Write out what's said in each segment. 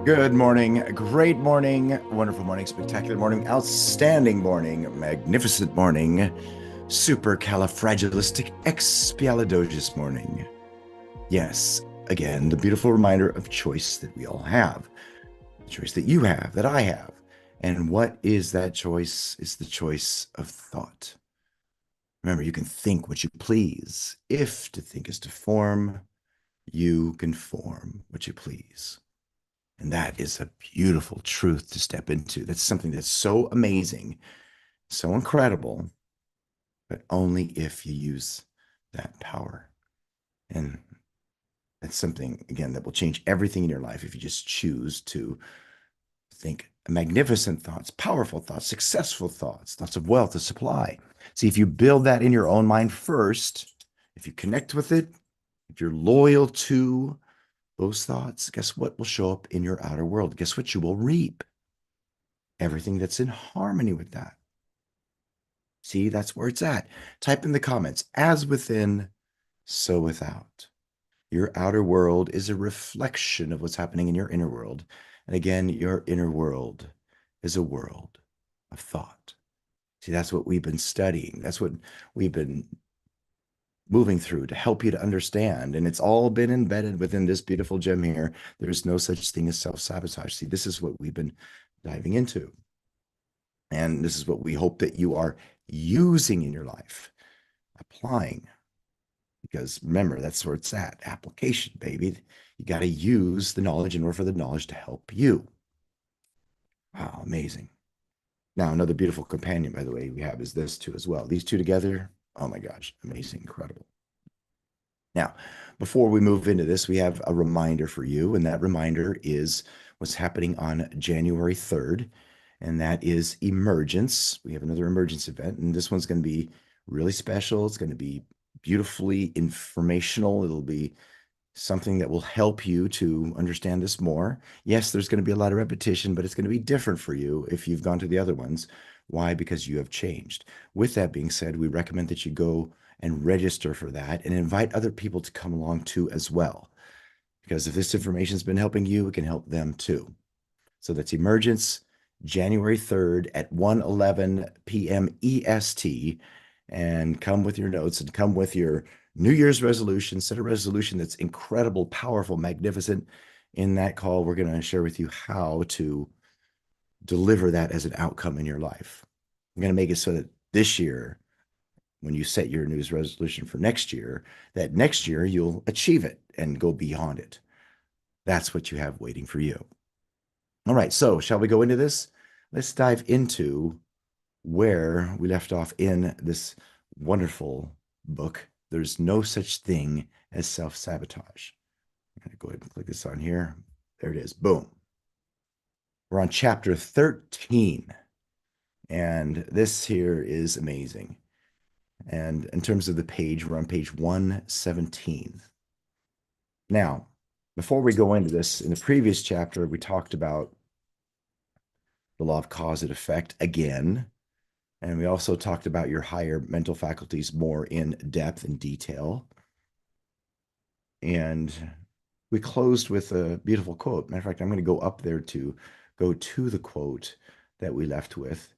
Good morning, great morning, wonderful morning, spectacular morning, outstanding morning, magnificent morning, supercalifragilisticexpialidocious morning. Yes, again, the beautiful reminder of choice that we all have, the choice that you have, that I have. And what is that choice? It's the choice of thought. Remember, you can think what you please. If to think is to form, you can form what you please. And that is a beautiful truth to step into. That's something that's so amazing, so incredible, but only if you use that power. And that's something, again, that will change everything in your life if you just choose to think magnificent thoughts, powerful thoughts, successful thoughts, thoughts of wealth, of supply. See, if you build that in your own mind first, if you connect with it, if you're loyal to those thoughts, guess what will show up in your outer world? Guess what you will reap? Everything that's in harmony with that. See, that's where it's at. Type in the comments, as within, so without. Your outer world is a reflection of what's happening in your inner world. And again, your inner world is a world of thought. See, that's what we've been studying. That's what we've been moving through to help you to understand. And it's all been embedded within this beautiful gem here. There's no such thing as self-sabotage. See, this is what we've been diving into. And this is what we hope that you are using in your life, applying. Because remember, that's where it's at. Application, baby. You got to use the knowledge in order for the knowledge to help you. Wow, amazing. Now, another beautiful companion, by the way, we have is this too as well. These two together, oh my gosh, amazing, incredible. Now, before we move into this, we have a reminder for you, and that reminder is what's happening on January 3rd, and that is Emergence. We have another Emergence event, and this one's going to be really special. It's going to be beautifully informational. It'll be something that will help you to understand this more. Yes, there's going to be a lot of repetition, but it's going to be different for you if you've gone to the other ones. Why? Because you have changed. With that being said, we recommend that you go and register for that and invite other people to come along too as well. Because if this information has been helping you, it can help them too. So that's Emergence, January 3rd at 1:11 p.m. EST. And come with your notes and come with your New Year's resolution. Set a resolution that's incredible, powerful, magnificent. In that call, we're going to share with you how to deliver that as an outcome in your life. I'm going to make it so that this year, when you set your New Year's resolution for next year, that next year you'll achieve it and go beyond it. That's what you have waiting for you. All right, so shall we go into this? Let's dive into where we left off in this wonderful book. There's no such thing as self-sabotage. I'm going to go ahead and click this on here. There it is. Boom. We're on chapter 13. And this here is amazing. And in terms of the page, we're on page 117. Now, before we go into this, in the previous chapter, we talked about the law of cause and effect again. And we also talked about your higher mental faculties more in depth and detail. And we closed with a beautiful quote. Matter of fact, I'm going to go up there to go to the quote that we left with.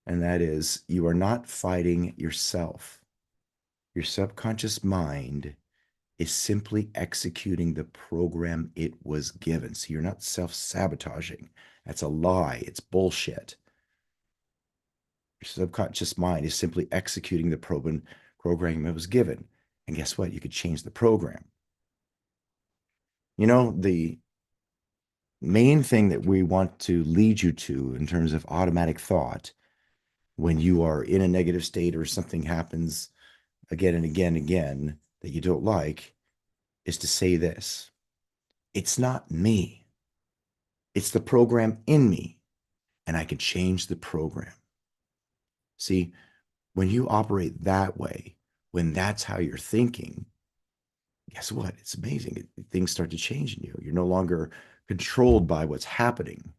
And that is, you are not fighting yourself. Your subconscious mind is simply executing the program it was given. So you're not self-sabotaging. That's a lie. It's bullshit. Your subconscious mind is simply executing the program it was given. And guess what? You could change the program. You know, the main thing that we want to lead you to in terms of automatic thought when you are in a negative state or something happens again and again and again that you don't like is to say this: it's not me. It's the program in me, and I can change the program. See, when you operate that way, when that's how you're thinking, guess what? It's amazing. Things start to change in you. You're no longer controlled by what's happening.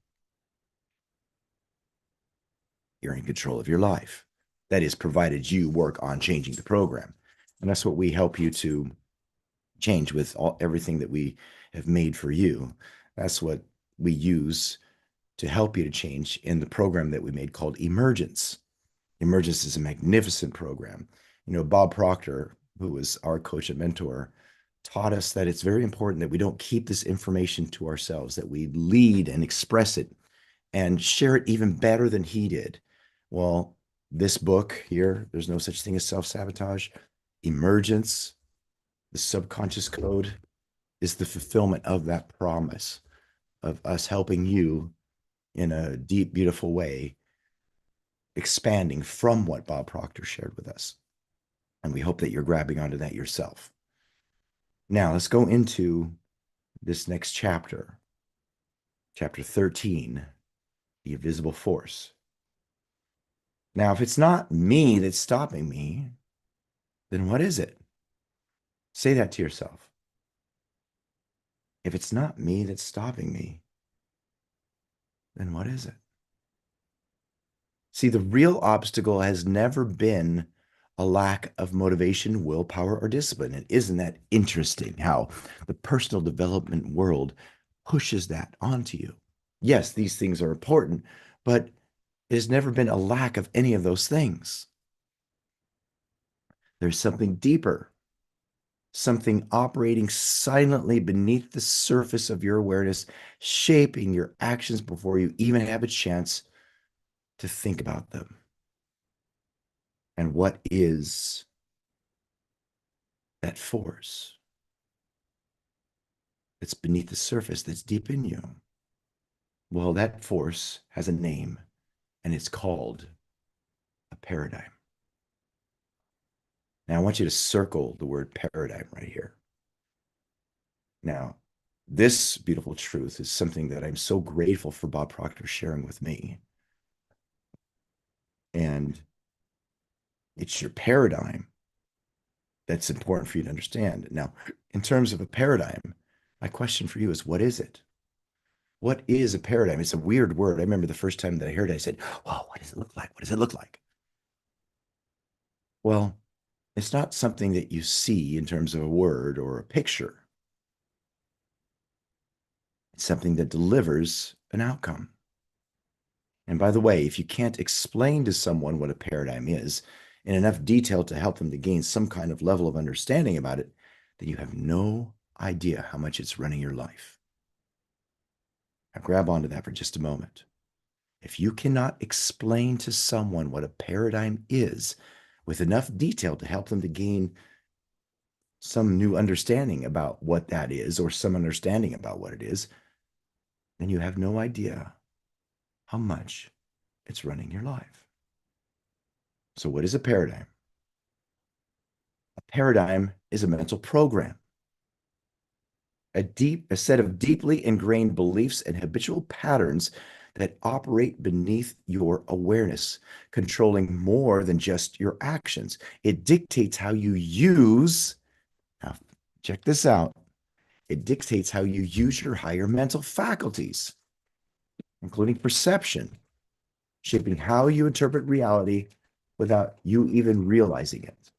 You're in control of your life. That is, provided you work on changing the program. And that's what we help you to change with everything that we have made for you. That's what we use to help you to change in the program that we made called Emergence. Emergence is a magnificent program. You know, Bob Proctor, who was our coach and mentor, taught us that it's very important that we don't keep this information to ourselves, that we lead and express it and share it even better than he did. Well, this book here, There's No Such Thing as Self-Sabotage, Emergence, the subconscious code, is the fulfillment of that promise of us helping you in a deep, beautiful way, expanding from what Bob Proctor shared with us. And we hope that you're grabbing onto that yourself. Now, let's go into this next chapter, chapter 13, The Invisible Force. Now, if it's not me that's stopping me, then what is it? Say that to yourself. If it's not me that's stopping me, then what is it? See, the real obstacle has never been a lack of motivation, willpower, or discipline. And isn't that interesting how the personal development world pushes that onto you? Yes, these things are important, but there's never been a lack of any of those things. There's something deeper, something operating silently beneath the surface of your awareness, shaping your actions before you even have a chance to think about them. And what is that force that's beneath the surface, that's deep in you? Well, that force has a name, and it's called a paradigm. Now, I want you to circle the word paradigm right here. Now, this beautiful truth is something that I'm so grateful for Bob Proctor sharing with me. And it's your paradigm that's important for you to understand. Now, in terms of a paradigm, my question for you is, what is it? What is a paradigm? It's a weird word. I remember the first time that I heard it, I said, "Oh, what does it look like? What does it look like?" Well, it's not something that you see in terms of a word or a picture. It's something that delivers an outcome. And by the way, if you can't explain to someone what a paradigm is in enough detail to help them to gain some kind of level of understanding about it, then you have no idea how much it's running your life. Now, grab onto that for just a moment. If you cannot explain to someone what a paradigm is with enough detail to help them to gain some new understanding about what that is or some understanding about what it is, then you have no idea how much it's running your life. So what is a paradigm? A paradigm is a mental program, a set of deeply ingrained beliefs and habitual patterns that operate beneath your awareness, controlling more than just your actions. It dictates how you use, now check this out, it dictates how you use your higher mental faculties, including perception, shaping how you interpret reality without you even realizing it.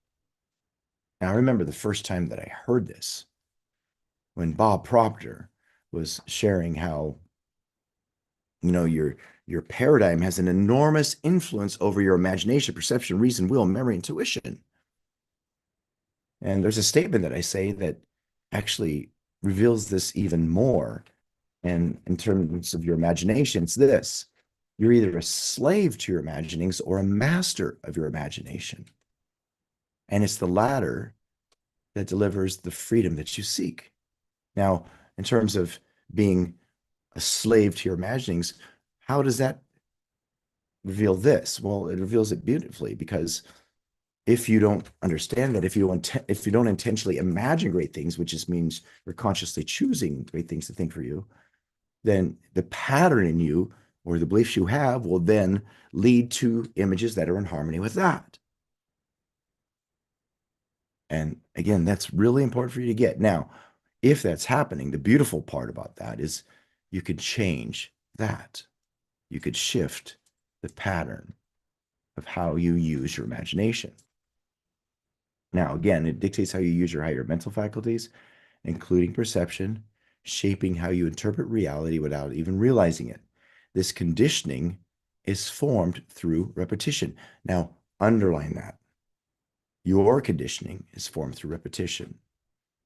Now, I remember the first time that I heard this, when Bob Proctor was sharing how, you know, your paradigm has an enormous influence over your imagination, perception, reason, will, memory, intuition. And there's a statement that I say that actually reveals this even more. And in terms of your imagination, it's this: you're either a slave to your imaginings or a master of your imagination. And it's the latter that delivers the freedom that you seek. Now, in terms of being a slave to your imaginings, how does that reveal this? Well, it reveals it beautifully, because if you don't understand that, if you don't intentionally imagine great things, which just means you're consciously choosing great things to think for you, then the pattern in you or the beliefs you have will then lead to images that are in harmony with that. And again, that's really important for you to get. Now, if that's happening, the beautiful part about that is you could change that. You could shift the pattern of how you use your imagination. Now, again, it dictates how you use your higher mental faculties, including perception, shaping how you interpret reality without even realizing it. This conditioning is formed through repetition. Now, underline that. Your conditioning is formed through repetition,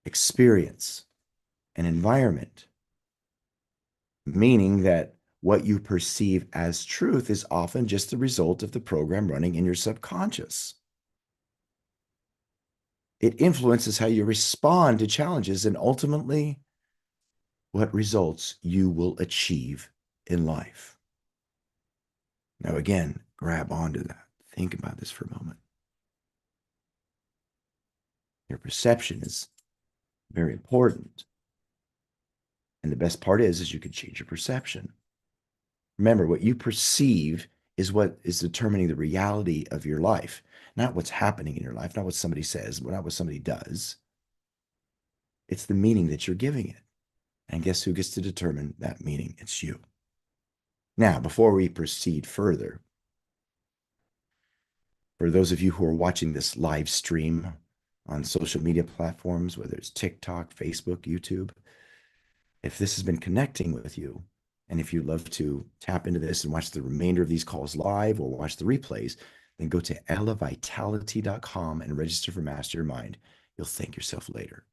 experience, and environment, meaning that what you perceive as truth is often just the result of the program running in your subconscious. It influences how you respond to challenges and ultimately what results you will achieve in life. Now, again, grab onto that. Think about this for a moment. Your perception is very important. And the best part is you can change your perception. Remember, what you perceive is what is determining the reality of your life, not what's happening in your life, not what somebody says, not what somebody does. It's the meaning that you're giving it. And guess who gets to determine that meaning? It's you. Now, before we proceed further, for those of you who are watching this live stream on social media platforms, whether it's TikTok, Facebook, YouTube, if this has been connecting with you, and if you'd love to tap into this and watch the remainder of these calls live or watch the replays, then go to elevitality.com and register for Master Your Mind. You'll thank yourself later.